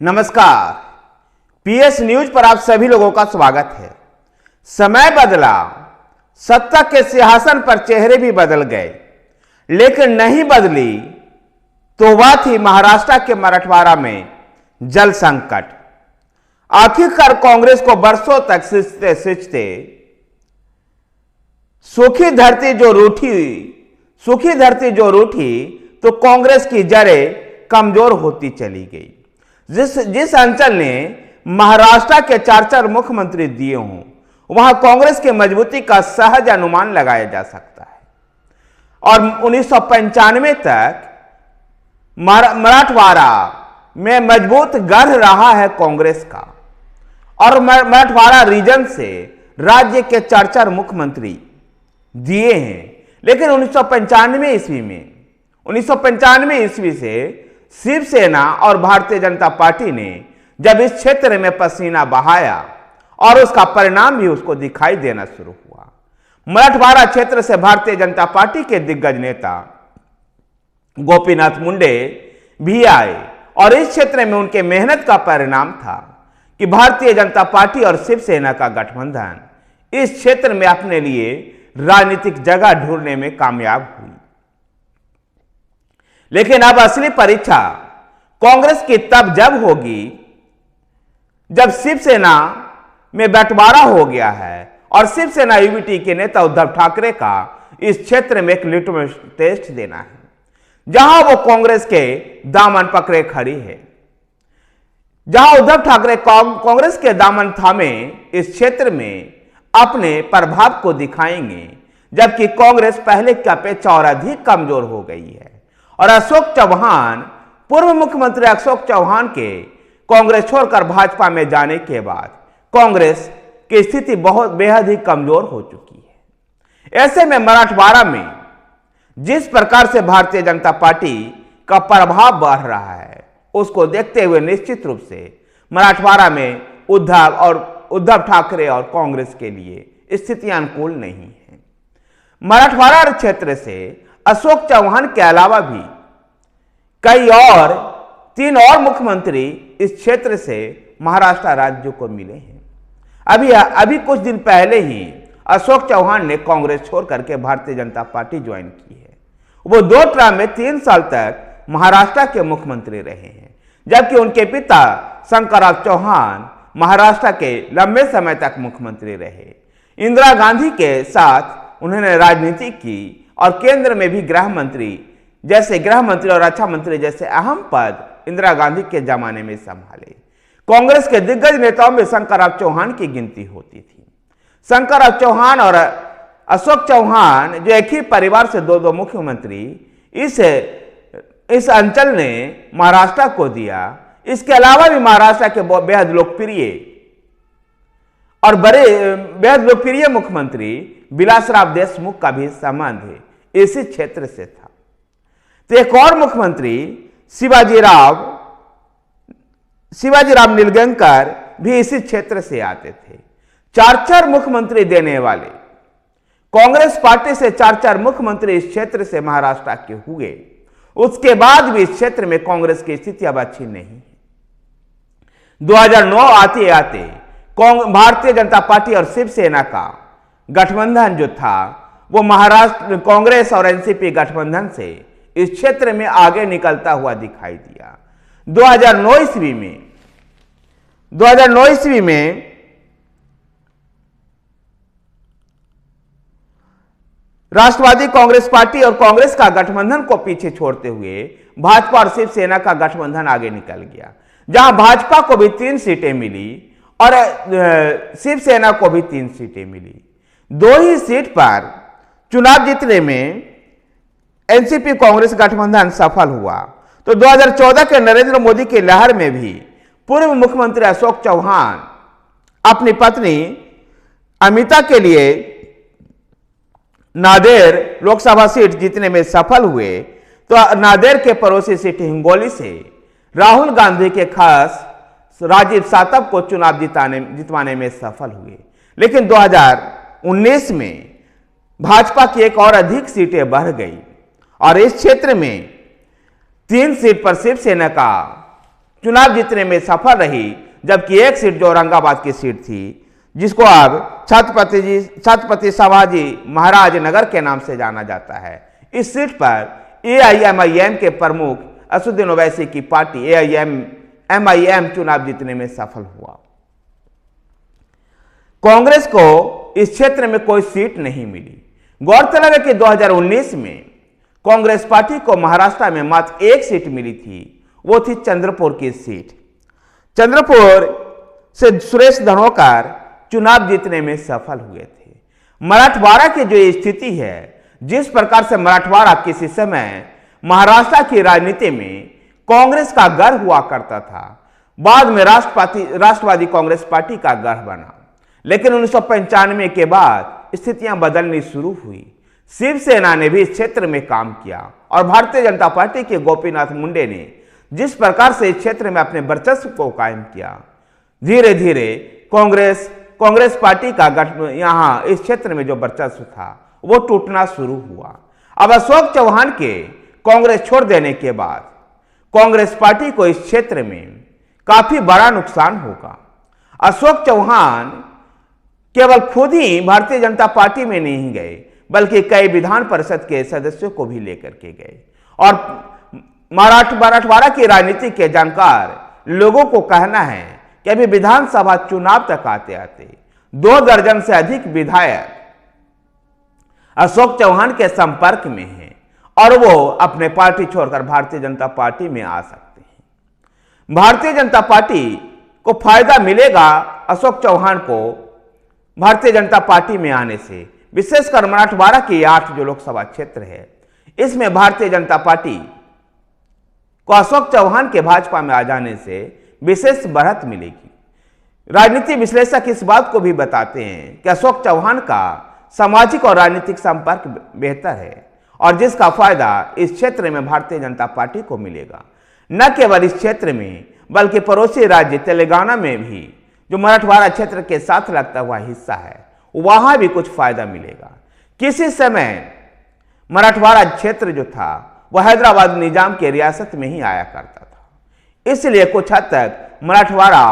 नमस्कार। PS news पर आप सभी लोगों का स्वागत है। समय बदला, सत्ता के सिंहासन पर चेहरे भी बदल गए, लेकिन नहीं बदली तो वह थी महाराष्ट्र के मराठवाड़ा में जल संकट। आखिरकार कांग्रेस को बरसों तक सिंचते सिंचते सूखी धरती जो रूठी तो कांग्रेस की जड़ें कमजोर होती चली गई। जिस अंचल ने महाराष्ट्र के चार मुख्यमंत्री दिए हों, वहां कांग्रेस की मजबूती का सहज अनुमान लगाया जा सकता है। और 1995 तक मराठवाड़ा में मजबूत गढ़ रहा है कांग्रेस का, और मराठवाड़ा रीजन से राज्य के चार मुख्यमंत्री दिए हैं। लेकिन 1995 ईस्वी से शिवसेना और भारतीय जनता पार्टी ने जब इस क्षेत्र में पसीना बहाया और उसका परिणाम भी उसको दिखाई देना शुरू हुआ। मराठवाड़ा क्षेत्र से भारतीय जनता पार्टी के दिग्गज नेता गोपीनाथ मुंडे भी आए, और इस क्षेत्र में उनके मेहनत का परिणाम था कि भारतीय जनता पार्टी और शिवसेना का गठबंधन इस क्षेत्र में अपने लिए राजनीतिक जगह ढूंढने में कामयाब हुई। लेकिन अब असली परीक्षा कांग्रेस की तब जब होगी जब शिवसेना में बंटवारा हो गया है और शिवसेना यूबीटी के नेता उद्धव ठाकरे का इस क्षेत्र में एक लिटमस टेस्ट देना है, जहां वो कांग्रेस के दामन पकड़े खड़ी है। जहां उद्धव ठाकरे कांग्रेस के दामन थामे इस क्षेत्र में अपने प्रभाव को दिखाएंगे, जबकि कांग्रेस पहले की अपेक्षा और अधिक कमजोर हो गई है। और अशोक चौहान, पूर्व मुख्यमंत्री अशोक चौहान के कांग्रेस छोड़कर भाजपा में जाने के बाद कांग्रेस की स्थिति बेहद ही कमजोर हो चुकी है। ऐसे में मराठवाड़ा में जिस प्रकार से भारतीय जनता पार्टी का प्रभाव बढ़ रहा है, उसको देखते हुए निश्चित रूप से मराठवाड़ा में उद्धव ठाकरे और कांग्रेस के लिए स्थितियां अनुकूल नहीं है। मराठवाड़ा क्षेत्र से अशोक चौहान के अलावा भी तीन और मुख्यमंत्री इस क्षेत्र से महाराष्ट्र राज्य को मिले हैं। अभी कुछ दिन पहले ही अशोक चौहान ने कांग्रेस छोड़ करके भारतीय जनता पार्टी ज्वाइन की है। वो 2 टर्म में 3 साल तक महाराष्ट्र के मुख्यमंत्री रहे हैं, जबकि उनके पिता शंकरराव चौहान महाराष्ट्र के लंबे समय तक मुख्यमंत्री रहे। इंदिरा गांधी के साथ उन्होंने राजनीति की और केंद्र में भी गृह मंत्री और रक्षा मंत्री जैसे अहम पद इंदिरा गांधी के जमाने में संभाले। कांग्रेस के दिग्गज नेताओं में शंकरराव चौहान की गिनती होती थी। शंकरराव चौहान और अशोक चौहान, जो एक ही परिवार से 2 मुख्यमंत्री इस अंचल ने महाराष्ट्र को दिया। इसके अलावा भी महाराष्ट्र के बेहद लोकप्रिय मुख्यमंत्री विलासराव देशमुख का भी संबंध इसी क्षेत्र से था। तो एक और मुख्यमंत्री शिवाजीराव नीलगंकर भी इसी क्षेत्र से आते थे। 4 मुख्यमंत्री देने वाले कांग्रेस पार्टी से 4 मुख्यमंत्री इस क्षेत्र से महाराष्ट्र के हुए। उसके बाद भी इस क्षेत्र में कांग्रेस की स्थिति अब अच्छी नहीं है। 2009 आते आते भारतीय जनता पार्टी और शिवसेना का गठबंधन जो था, वो महाराष्ट्र कांग्रेस और एनसीपी गठबंधन से इस क्षेत्र में आगे निकलता हुआ दिखाई दिया। 2009 ईस्वी में राष्ट्रवादी कांग्रेस पार्टी और कांग्रेस का गठबंधन को पीछे छोड़ते हुए भाजपा और शिवसेना का गठबंधन आगे निकल गया, जहां भाजपा को भी 3 सीटें मिली और शिवसेना को भी 3 सीटें मिली। 2 ही सीट पर चुनाव जीतने में एनसीपी कांग्रेस गठबंधन सफल हुआ। तो 2014 के नरेंद्र मोदी की लहर में भी पूर्व मुख्यमंत्री अशोक चौहान अपनी पत्नी अमिता के लिए नांदेड़ लोकसभा सीट जीतने में सफल हुए। तो नांदेड़ के पड़ोसी सीट हिंगोली से राहुल गांधी के खास राजीव सातव को चुनाव जितवाने में सफल हुए। लेकिन 2019 में भाजपा की एक और अधिक सीटें बढ़ गई और इस क्षेत्र में 3 सीट पर शिवसेना का चुनाव जीतने में सफल रही, जबकि एक सीट जो औरंगाबाद की सीट थी, जिसको अब छत्रपति शिवाजी महाराज नगर के नाम से जाना जाता है, इस सीट पर एआईएमआईएम के प्रमुख असदुद्दीन ओवैसी की पार्टी एआईएमआईएम चुनाव जीतने में सफल हुआ। कांग्रेस को इस क्षेत्र में कोई सीट नहीं मिली। गौरतलब है कि 2019 में कांग्रेस पार्टी को महाराष्ट्र में मात्र एक सीट मिली थी, वो थी चंद्रपुर की सीट। चंद्रपुर से सुरेश धनोकर चुनाव जीतने में सफल हुए थे। मराठवाड़ा की जो स्थिति है, जिस प्रकार से मराठवाड़ा किसी समय महाराष्ट्र की राजनीति में कांग्रेस का गढ़ हुआ करता था, बाद में राष्ट्रवादी कांग्रेस पार्टी का गढ़ बना, लेकिन 1995 के बाद स्थितियां बदलनी शुरू हुई। शिवसेना ने भी इस क्षेत्र में काम किया और भारतीय जनता पार्टी के गोपीनाथ मुंडे ने जिस प्रकार से इस क्षेत्र में अपने वर्चस्व को कायम किया, धीरे धीरे कांग्रेस पार्टी का यहाँ इस क्षेत्र में जो वर्चस्व था वो टूटना शुरू हुआ। अब अशोक चौहान के कांग्रेस छोड़ देने के बाद कांग्रेस पार्टी को इस क्षेत्र में काफी बड़ा नुकसान होगा। अशोक चौहान केवल खुद ही भारतीय जनता पार्टी में नहीं गए, बल्कि कई विधान परिषद के सदस्यों को भी लेकर के गए और मराठवाड़ा की राजनीति के जानकार लोगों को कहना है कि अभी विधानसभा चुनाव तक आते आते 2 दर्जन से अधिक विधायक अशोक चौहान के संपर्क में हैं और वो अपने पार्टी छोड़कर भारतीय जनता पार्टी में आ सकते हैं। भारतीय जनता पार्टी को फायदा मिलेगा अशोक चौहान को भारतीय जनता पार्टी में आने से, विशेषकर मराठवाड़ा के 8 जो लोकसभा क्षेत्र है, इसमें भारतीय जनता पार्टी को अशोक चौहान के भाजपा में आ जाने से विशेष बढ़त मिलेगी। राजनीति विश्लेषक इस बात को भी बताते हैं कि अशोक चौहान का सामाजिक और राजनीतिक संपर्क बेहतर है और जिसका फायदा इस क्षेत्र में भारतीय जनता पार्टी को मिलेगा। न केवल इस क्षेत्र में बल्कि पड़ोसी राज्य तेलंगाना में भी जो मराठवाड़ा क्षेत्र के साथ लगता हुआ हिस्सा है, वहां भी कुछ फायदा मिलेगा। किसी समय मराठवाड़ा क्षेत्र जो था वह हैदराबाद निजाम के रियासत में ही आया करता था, इसलिए कुछ हद तक मराठवाड़ा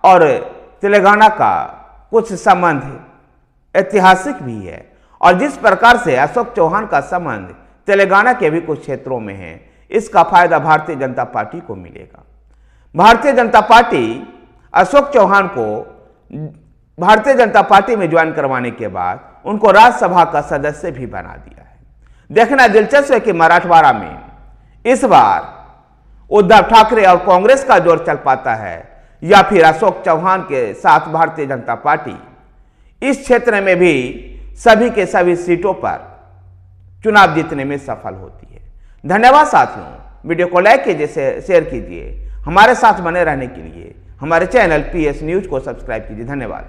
और तेलंगाना का कुछ संबंध ऐतिहासिक भी है और जिस प्रकार से अशोक चौहान का संबंध तेलंगाना के भी कुछ क्षेत्रों में है, इसका फायदा भारतीय जनता पार्टी को मिलेगा। भारतीय जनता पार्टी अशोक चौहान को भारतीय जनता पार्टी में ज्वाइन करवाने के बाद उनको राज्यसभा का सदस्य भी बना दिया है। देखना दिलचस्प है कि मराठवाड़ा में इस बार उद्धव ठाकरे और कांग्रेस का जोर चल पाता है या फिर अशोक चौहान के साथ भारतीय जनता पार्टी इस क्षेत्र में भी सभी के सभी सीटों पर चुनाव जीतने में सफल होती है। धन्यवाद साथियों, वीडियो को लाइक कीजिए, शेयर कीजिए। हमारे साथ बने रहने के लिए हमारे चैनल PS न्यूज को सब्सक्राइब कीजिए। धन्यवाद।